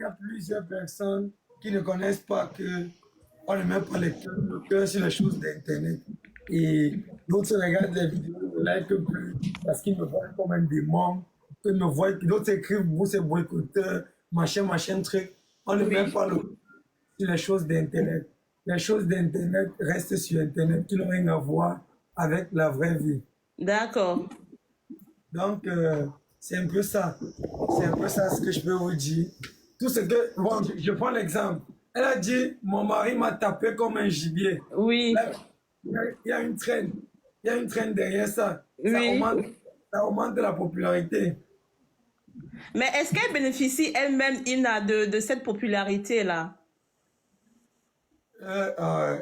a plusieurs personnes qui ne connaissent pas que on ne met pas le cœur sur les choses d'Internet. Et d'autres regardent les vidéos, ne like plus parce qu'ils me voient comme un démon. Ils me voient, d'autres écrivent, vous c'est boycotteur, machin, machin, truc. On ne met Oui. pas le sur les choses d'Internet. Les choses d'Internet restent sur Internet qui n'ont rien à voir avec la vraie vie. D'accord. Donc, c'est un peu ça. C'est un peu ça ce que je peux vous dire. Tout ce que, bon, je prends l'exemple. Elle a dit, mon mari m'a tapé comme un gibier. Oui. Là, il y a une traîne. Il y a une traîne derrière ça. Oui. Ça augmente la popularité. Mais est-ce qu'elle bénéficie elle-même, Ina, de cette popularité-là? Euh, euh,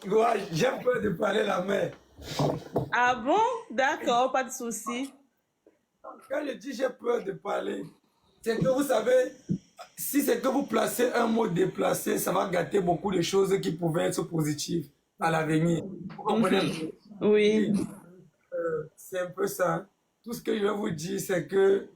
ouais, j'ai peur de parler la mer. Ah bon? D'accord, pas de souci. Quand je dis j'ai peur de parler, c'est que vous savez, si c'est que vous placez un mot déplacé, ça va gâter beaucoup de choses qui pouvaient être positives à l'avenir. Vous comprenez un peu? Oui. Oui, c'est un peu ça. Tout ce que je vais vous dire, c'est que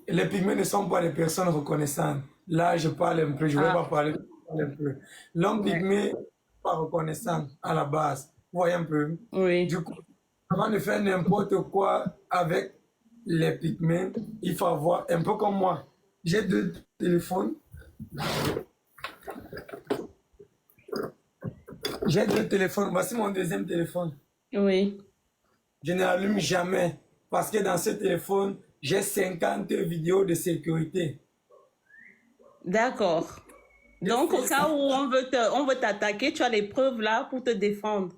les pygmées ne sont pas des personnes reconnaissantes. Là, je parle un peu, je ne vais Ah, pas parler, je parle un peu. L'homme ouais. pygmée n'est pas reconnaissant à la base. Vous voyez un peu? Oui. Du coup, avant de faire n'importe quoi avec les pygmées, il faut avoir, un peu comme moi, j'ai deux téléphones. J'ai deux téléphones. Voici mon deuxième téléphone. Oui. Je ne l'allume jamais parce que dans ce téléphone, j'ai 50 vidéos de sécurité. D'accord. Donc, au cas où on veut t'attaquer, tu as les preuves là pour te défendre.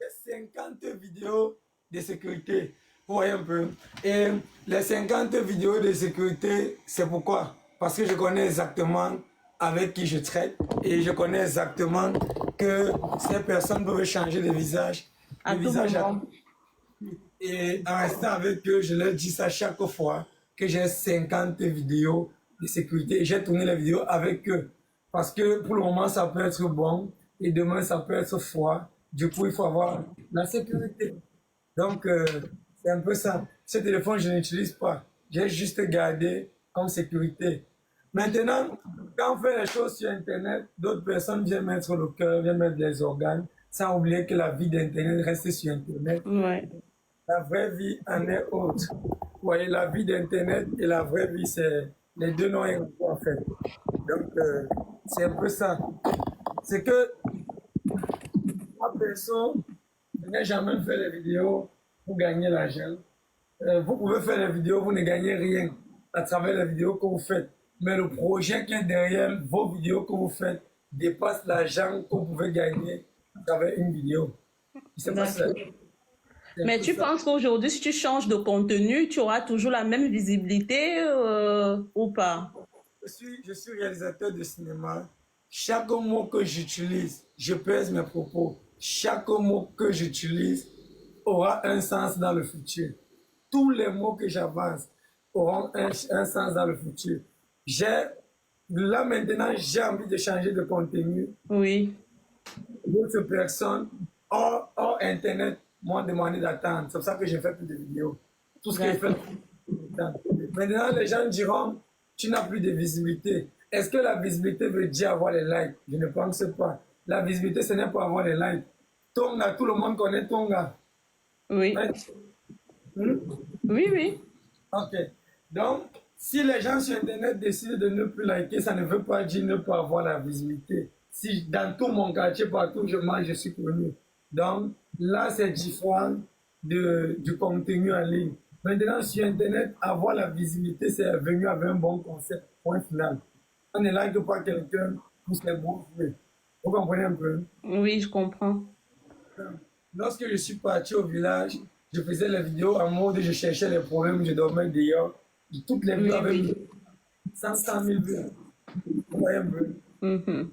J'ai 50 vidéos de sécurité. Vous voyez un peu. Et les 50 vidéos de sécurité, c'est pourquoi? Parce que je connais exactement avec qui je traite et je connais exactement que ces personnes peuvent changer de visage. À De tout visage à... moment. Et en restant avec eux, je leur dis ça chaque fois que j'ai 50 vidéos de sécurité. Et j'ai tourné les vidéos avec eux. Parce que pour le moment, ça peut être bon et demain, ça peut être froid. Du coup, il faut avoir la sécurité. Donc, c'est un peu ça. Ce téléphone, je n'utilise pas. J'ai juste gardé comme sécurité. Maintenant, quand on fait les choses sur Internet, d'autres personnes viennent mettre le cœur, viennent mettre des organes, sans oublier que la vie d'Internet reste sur Internet. Ouais. La vraie vie en est autre. Vous voyez, la vie d'Internet et la vraie vie, c'est les deux n'ont rien à voir en fait. Donc, c'est un peu ça. C'est que moi, perso, je n'ai jamais fait les vidéos pour gagner l'argent. Vous pouvez faire les vidéos, vous ne gagnez rien à travers les vidéos que vous faites. Mais le projet qui est derrière vos vidéos que vous faites dépasse l'argent que vous pouvez gagner à travers une vidéo. Je sais pas si D'accord. c'est un Mais peu tu ça. penses qu'aujourd'hui, si tu changes de contenu, tu auras toujours la même visibilité ou pas? Je suis réalisateur de cinéma. Chaque mot que j'utilise, je pèse mes propos. Chaque mot que j'utilise aura un sens dans le futur. Tous les mots que j'avance auront un sens dans le futur. J'ai, là maintenant, j'ai envie de changer de contenu. Oui. D'autres personnes, hors Internet, m'ont demandé d'attendre. C'est pour ça que j'ai fait plus de vidéos. Tout ce que j'ai fait, D'accord. maintenant, les gens diront, tu n'as plus de visibilité. Est-ce que la visibilité veut dire avoir les likes? Je ne pense pas. La visibilité, ce n'est pas avoir les likes. Tonga, tout le monde connaît Tonga. Oui. Hein? Hmm? Oui, oui. Ok. Donc, si les gens sur Internet décident de ne plus liker, ça ne veut pas dire ne pas avoir la visibilité. Si dans tout mon quartier, partout où je mange, je suis connu. Donc, là, c'est différent du contenu en ligne. Maintenant, sur Internet, avoir la visibilité, c'est venu avec un bon concept. Point final. On ne like pas quelqu'un pour ses bons faits. Vous comprenez un peu? Oui, je comprends. Lorsque je suis parti au village, je faisais les vidéos en mode je cherchais les problèmes, je dormais dehors. Toutes les vidéos Oui, avaient oui. 100 000 vues. Vous voyez un peu? Mhm.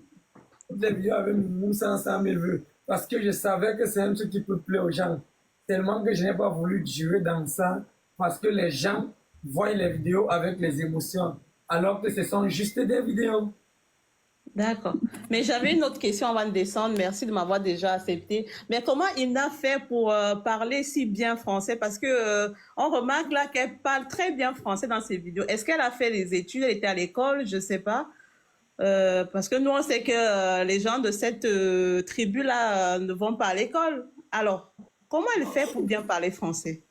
Toutes les vidéos avaient minimum 100 000 vues. Parce que je savais que c'est un truc qui peut plaire aux gens. Tellement que je n'ai pas voulu durer dans ça. Parce que les gens voient les vidéos avec les émotions. Alors que ce sont juste des vidéos. D'accord. Mais j'avais une autre question avant de descendre. Merci de m'avoir déjà accepté. Mais comment Ina fait pour parler si bien français? Parce que on remarque là qu'elle parle très bien français dans ses vidéos. Est-ce qu'elle a fait les études? Elle était à l'école? Je sais pas. Parce que nous, on sait que les gens de cette tribu-là ne vont pas à l'école. Alors, comment elle fait pour bien parler français?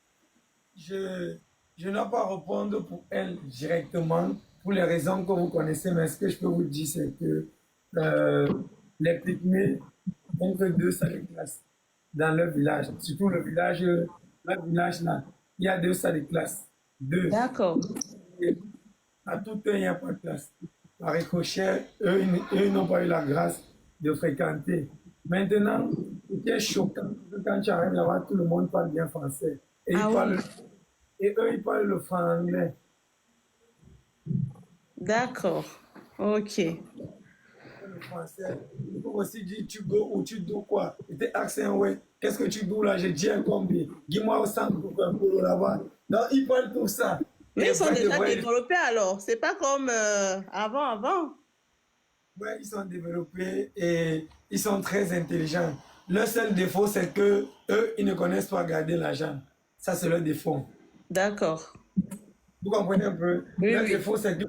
Je, je n'ai pas à répondre pour elle directement, pour les raisons que vous connaissez, mais ce que je peux vous dire, c'est que euh, les Pygmées ont que deux salles de classe dans leur village. Surtout le village là, il y a deux salles de classe. Deux. D'accord. Et à tout un, il n'y a pas de classe. Par ricochet, eux, ils n'ont pas eu la grâce de fréquenter. Maintenant, ce qui est choquant, c'est que quand tu arrives là-bas, tout le monde parle bien français. Et ils Ah parlent, oui. et eux, ils parlent le franglais. D'accord. Ok. Le français. Il faut aussi dire tu go ou tu do quoi. Et tes accents, ouais. Qu'est-ce que tu do là? J'ai dit un combi. Dis-moi au centre pour un boulot là-bas. Donc, ils parlent tout ça. Mais Et ils sont vrai de déjà vrai, développés alors. C'est pas comme avant. ouais, ils sont développés et ils sont très intelligents. Leur seul défaut, c'est que eux, ils ne connaissent pas garder l'argent. Ça, c'est leur défaut. D'accord. Vous comprenez un peu? Oui, Leur oui. défaut, c'est qu'ils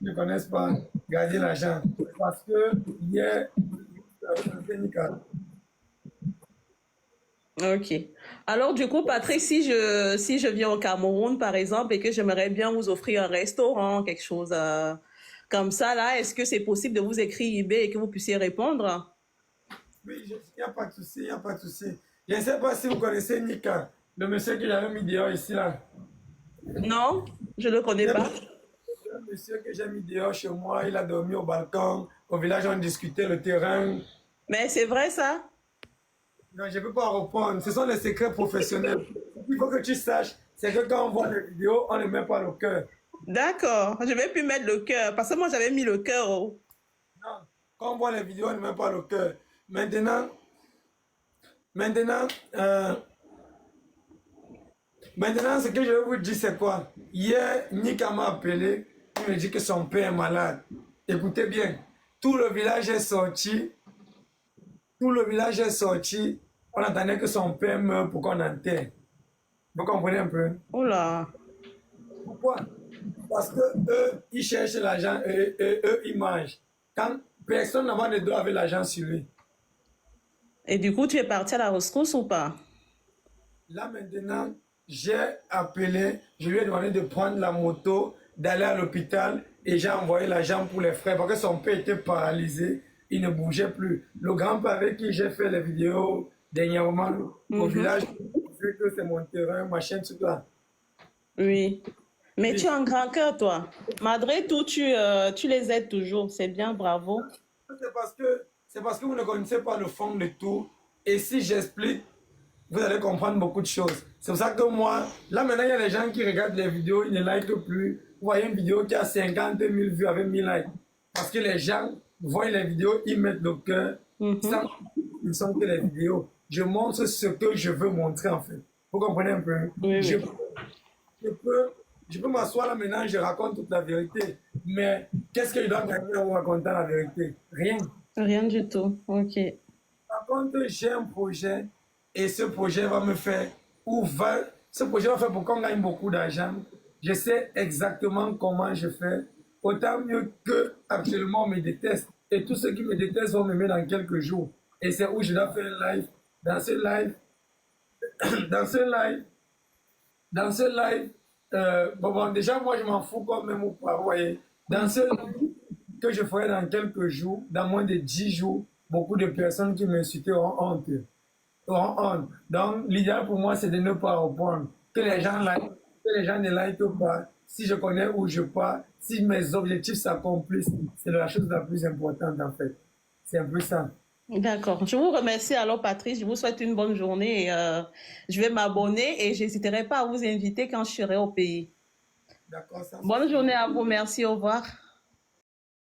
ne connaissent pas garder l'argent. Parce que hier, Ok. Alors, du coup, Patrick, si je viens au Cameroun, par exemple, et que j'aimerais bien vous offrir un restaurant, quelque chose comme ça, là, est-ce que c'est possible de vous écrire eBay et que vous puissiez répondre? oui, il n'y a pas de souci, il n'y a pas de souci. Je ne sais pas si vous connaissez Nika, le monsieur que j'avais mis dehors ici, là. Non, je ne le connais C'est pas. un monsieur que j'ai mis dehors chez moi, il a dormi au balcon. Au village, on discutait le terrain. Mais c'est vrai, ça? Non, je ne peux pas répondre. Ce sont les secrets professionnels. Il faut que tu saches, c'est que quand on voit les vidéos, on ne met pas le cœur. D'accord. Je vais plus mettre le cœur, parce que moi, j'avais mis le cœur. Oh. Non, quand on voit les vidéos, on ne met pas le cœur. Maintenant, maintenant, euh, maintenant, ce que je vais vous dire, c'est quoi? Hier, Nika m'a appelé, il me dit que son père est malade. Écoutez bien, tout le village est sorti, tout le village est sorti. On attendait que son père meure pour qu'on enterre. Vous comprenez un peu? Oh là. Pourquoi? Parce que eux, ils cherchent l'argent et eux, ils mangent. Quand personne n'a pas de dos avec l'argent sur lui. Et du coup, tu es parti à la rescousse ou pas? Là maintenant, j'ai appelé, je lui ai demandé de prendre la moto, d'aller à l'hôpital et j'ai envoyé l'argent pour les frais parce que son père était paralysé, il ne bougeait plus. Le grand-père avec qui j'ai fait les vidéos dernièrement au Mhm. village, vu que c'est mon terrain, machin, tout là. Oui. Mais tu Oui. as un grand cœur, toi. Malgré tout, tu les aides toujours. C'est bien, bravo. C'est parce que vous ne connaissez pas le fond de tout. Et si j'explique, vous allez comprendre beaucoup de choses. C'est pour ça que moi, là maintenant, il y a des gens qui regardent les vidéos, ils ne likent plus. Vous voyez une vidéo qui a 50 000 vues avec 1000 likes. Parce que les gens voient les vidéos, ils mettent le cœur, Mhm. sans ils sont que les vidéos. Je montre ce que je veux montrer en fait. Vous comprenez un peu? Oui, Je, oui. je peux, je peux m'asseoir là maintenant, je raconte toute la vérité. Mais qu'est-ce que je dois gagner en vous racontant la vérité? Rien. Rien du tout. Ok. Par contre, j'ai un projet et ce projet va me faire, ce projet va faire pour qu'on gagne beaucoup d'argent. Je sais exactement comment je fais. Autant mieux que actuellement on me déteste. Et tous ceux qui me détestent vont me mettre dans quelques jours. Et c'est où je dois faire un live. Dans ce live, dans ce live, dans ce live, bon, déjà moi je m'en fous quand même ou pas, vous voyez. Dans ce live que je ferai dans quelques jours, dans moins de 10 jours, beaucoup de personnes qui m'insultent auront honte. Donc, l'idéal pour moi, c'est de ne pas répondre. Que les gens ne likent pas. Si je connais où je pars, si mes objectifs s'accomplissent, c'est la chose la plus importante en fait. C'est un peu ça. D'accord. Je vous remercie alors, Patrice. Je vous souhaite une bonne journée et je vais m'abonner et j'hésiterai pas à vous inviter quand je serai au pays. D'accord, sans Bonne souci. journée à vous. Merci. Au revoir.